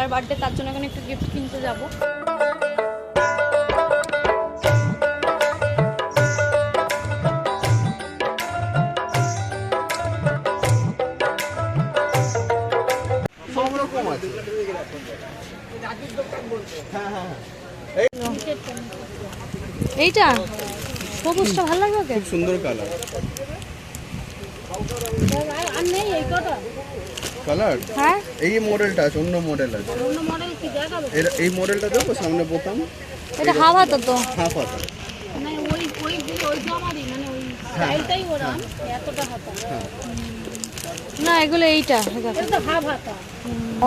যার বার্থডে তার জন্য এখন একটু গিফট কিনতে যাবো। এইটা সবুজটা ভালো লাগে ওকে, সুন্দর কালার। আর নেই এই কটা কালার? হ্যাঁ এই মডেলটা আছে, অন্য মডেল আছে। অন্য মডেল কি দেখাবো? এই মডেলটা দেখো সামনে বোতাম। এটা হাফ হাতা তো? হাফ হাতা। মানে ওই জামারই মানে ওই স্টাইলটাই ওরা এতটা হাতা না, এগুলো এইটা এটা হাফ হাতা।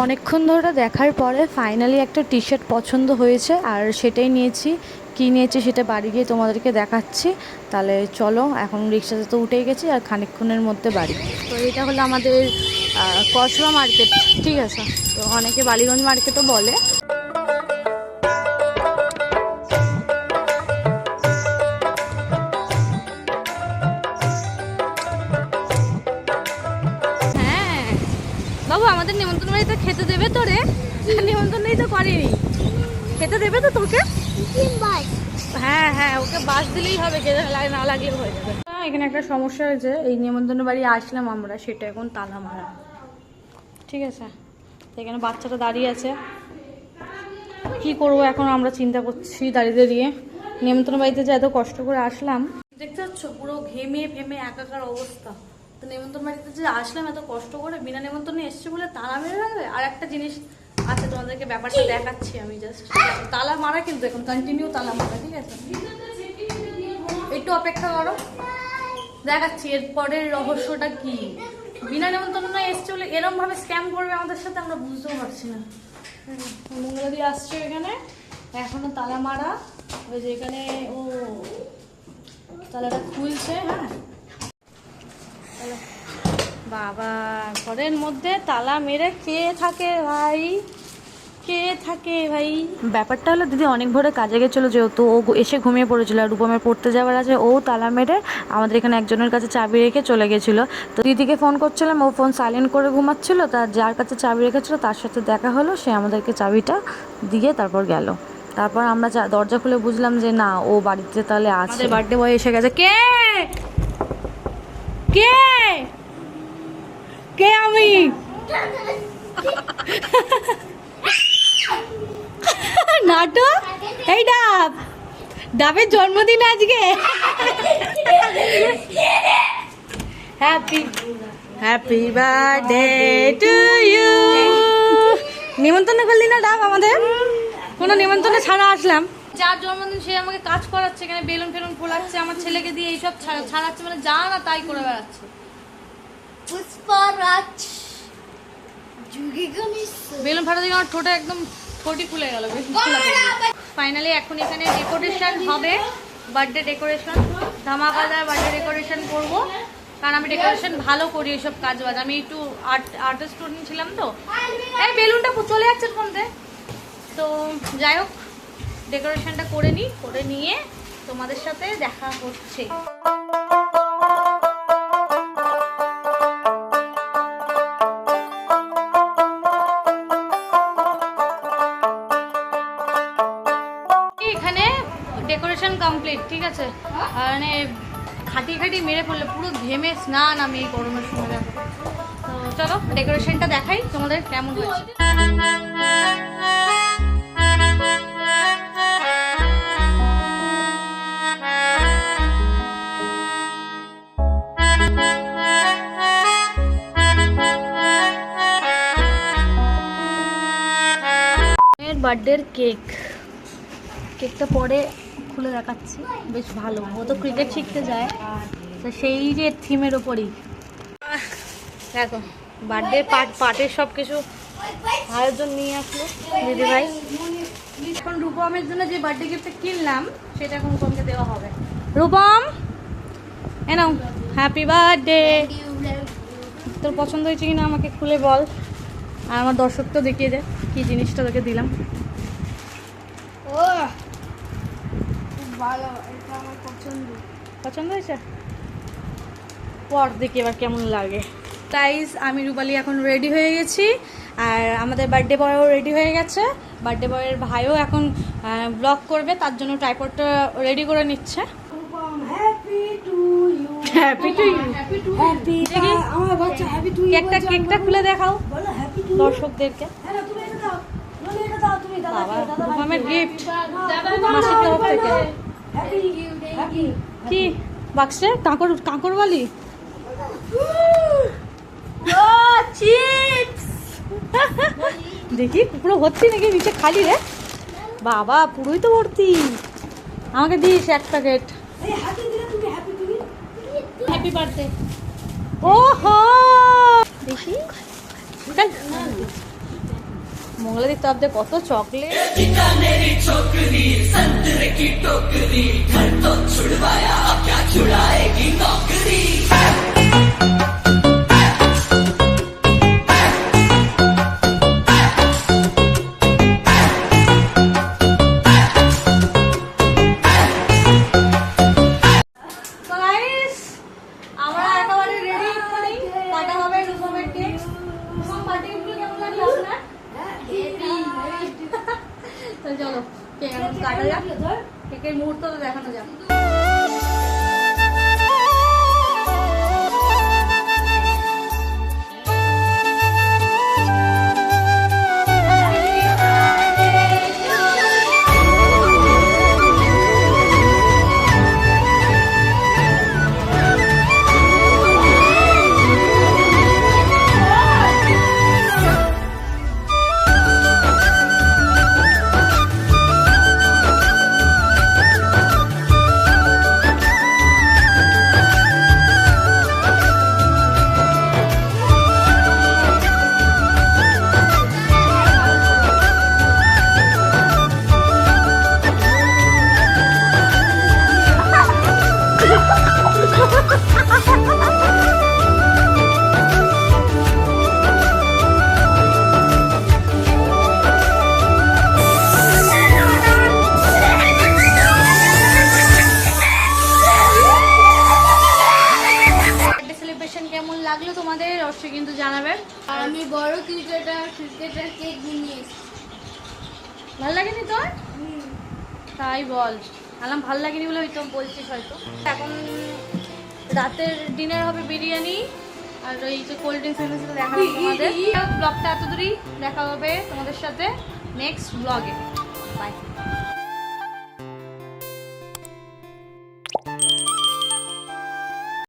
অনেকক্ষণ ধরে দেখার পরে ফাইনালি একটা টি শার্ট পছন্দ হয়েছে আর সেটাই নিয়েছি। কী নিয়েছি সেটা বাড়ি গিয়ে তোমাদেরকে দেখাচ্ছি। তাহলে চলো, এখন রিক্সাতে তো উঠেই গেছি আর খানিকক্ষণের মধ্যে বাড়ি। তো এটা হলো আমাদের কসবা মার্কেট, ঠিক আছে? তো অনেকে বালিগঞ্জ মার্কেটও বলে। হ্যাঁ বাবু, আমাদের নিমন্ত্রণ বাড়িতে খেতে দেবে তো রে? নিমন্ত্রণই তো করেনি, খেতে দেবে তো তোকে? হ্যাঁ হ্যাঁ, ওকে বাস দিলেই হবে, খেতে না লাগলেও হয়ে যাবে। এখানে একটা সমস্যা হয়েছে, এই নিমন্ত্রণ বাড়ি আসলাম আমরা, সেটা এখন তালা মারা, ঠিক আছে? এখানে বাচ্চাটা দাঁড়িয়ে আছে, কি করব এখন আমরা চিন্তা করছি দাঁড়িয়ে দাঁড়িয়ে। নিমন্ত্রণ বাড়িতে যে এত কষ্ট করে আসলাম, দেখতে পাচ্ছ পুরো ঘেমে ফেমে একাকার অবস্থা। তো নিমন্ত্রণ বাড়িতে যে আসলাম এত কষ্ট করে, বিনা নিমন্ত্রণে এসছে বলে তালা মেরে রাখবে? আর একটা জিনিস আছে, তোমাদেরকে ব্যাপারটা দেখাচ্ছি আমি জাস্ট। তালা মারা কিন্তু এখন কন্টিনিউ তালা মারা, ঠিক আছে? একটু অপেক্ষা করো, দেখাচ্ছি এর পরের রহস্যটা কি। বিনা নিমন্ত্রণে এসছে বলে এরম ভাবে স্ক্যাম করবে আমাদের সাথে, আমরা বুঝতেও পারছি না। মঙ্গলাদি আসছে এখানে, এখনো তালা মারা। ওই যে এখানে ও তালাটা খুলছে। হ্যাঁ বাবা, ঘরের মধ্যে তালা মেরে কে থাকে ভাই, কে থাকে ভাই? ব্যাপারটা হলো দিদি অনেক ভোরে কাজে গেছিলো, যেহেতু ও এসে ঘুমিয়ে পড়েছিল আর রূপমের পড়তে যাওয়ার আছে, ও তালা মেরে আমাদের এখানে একজনের কাছে চাবি রেখে চলে গেছিলো। তো দিদিকে ফোন করছিলাম, ও ফোন সাইলেন্ট করে ঘুমাচ্ছিল। তার যার কাছে চাবি রেখেছিলো তার সাথে দেখা হলো, সে আমাদেরকে চাবিটা দিয়ে তারপর গেল। তারপর আমরা দরজা খুলে বুঝলাম যে না, ও বাড়িতে তাহলে আছে। আমাদের বার্থডে বয় এসে গেছে। কে কে কে? আমি নাটক, এই ডাব, ডাবের জন্মদিন আজকে। Happy happy birthday to you. নিমন্ত্রণ করলি না ডাব আমাদের? কোনো নিমন্ত্রণে ছাড়া আসলাম। যার জন্মদিন সে আমাকে কাজ করাচ্ছে, এখানে বেলুন ফেলুন ফোলাচ্ছে, আমার ছেলেকে দিয়ে এইসব ছাড়াচ্ছে, মানে যা না তাই করে বেড়াচ্ছে। পুষ্পরাজ বেলুন ফাটা থেকে আমার ঠোঁটে একদম ঠোঁটই ফুলে গেল। ফাইনালি এখন এখানে ডেকোরেশন হবে, বার্থডে ডেকোরেশন, ধামাকাদার বার্থডে ডেকোরেশন করব। কারণ আমি ডেকোরেশন ভালো করি, এইসব কাজ বাজ। আমি একটু আর্টের স্টুডেন্ট ছিলাম তো। এই বেলুনটা চলে যাচ্ছে কোনতে? তো যাই হোক, ডেকোরেশনটা করে নিই, করে নিয়ে তোমাদের সাথে দেখা হচ্ছে। ডেকোরেশন কমপ্লিট, ঠিক আছে? মানে খাটি মেরে পড়লে পুরো ঘেমে স্নান আমি এই গরমের সময়। তো চলো ডেকোরেশনটা দেখাই তোমাদের কেমন হয়েছে। বার্থডের কেকটা পরে খুলে দেখাচ্ছি, বেশ ভালো। ও তো ক্রিকেট শিখতে যায়, তো সেই যে থিমের ওপরই দেখো বার্থডে পার্টির সব কিছু আয়োজন নিয়ে আসলো দিদিভাই। এখন রূপমের জন্য যে বার্থডে গিফটটা কিনলাম সেটা এখন রূপমকে দেওয়া হবে। রূপম, এনাও হ্যাপি বার্থডে। তোর পছন্দ হয়েছে কিনা আমাকে খুলে বল, আর আমার দর্শককেও দেখিয়ে দে কি জিনিসটা তোকে দিলাম। ও ভালো, এটা আমার পছন্দ হয়েছে। পর দেখি এবার কেমন লাগে। গাইস, আমি রূপালী এখন রেডি হয়ে গেছি আর আমাদের বার্থডে বয়ও রেডি হয়ে গেছে। বার্থডে বয়ের ভাইও এখন ব্লগ করবে, তার জন্য ট্রাইপডটা রেডি করে নিচ্ছে। Happy to you. কেকটা খুলে দেখাও দর্শকদেরকে। আমার গিফট মাসির তরফ থেকে। কি বাক্সে কাঁকর বালি? দেখি পুরো ভর্তি নাকি নিচে খালি রে? বাবা পুরোই তো ভর্তি। আমাকে দিস এক প্যাকেট। Happy birthday. ওহো দেখি মঙ্গলা দিক তরফ কত চকলেট। আমরা একেবারে রেডি করি, কাটা হবে রুপমের কেক। রুপম পার্টি কেমন লাগলো আপনার? তো চলো কেক এখন কাটা যাক, কেকের মুহূর্ত তো দেখানো যাক। কেমন লাগলো তোমাদের অবশ্যই কিন্তু জানাবে। আর আমি বড় ক্রিকেটার কেক নিয়ে এসেছি। ভালো লাগেনি তোর? তাই বল। আলাম ভালো লাগেনি বলে হয়তো বলছিস হয়তো। এখন রাতের ডিনার হবে বিরিয়ানি আর ওই যে কোল্ড ড্রিঙ্কস দেখা হবে তোমাদের। ব্লগটা এত দূরই, দেখা হবে তোমাদের সাথে নেক্সট ব্লগে। বাই।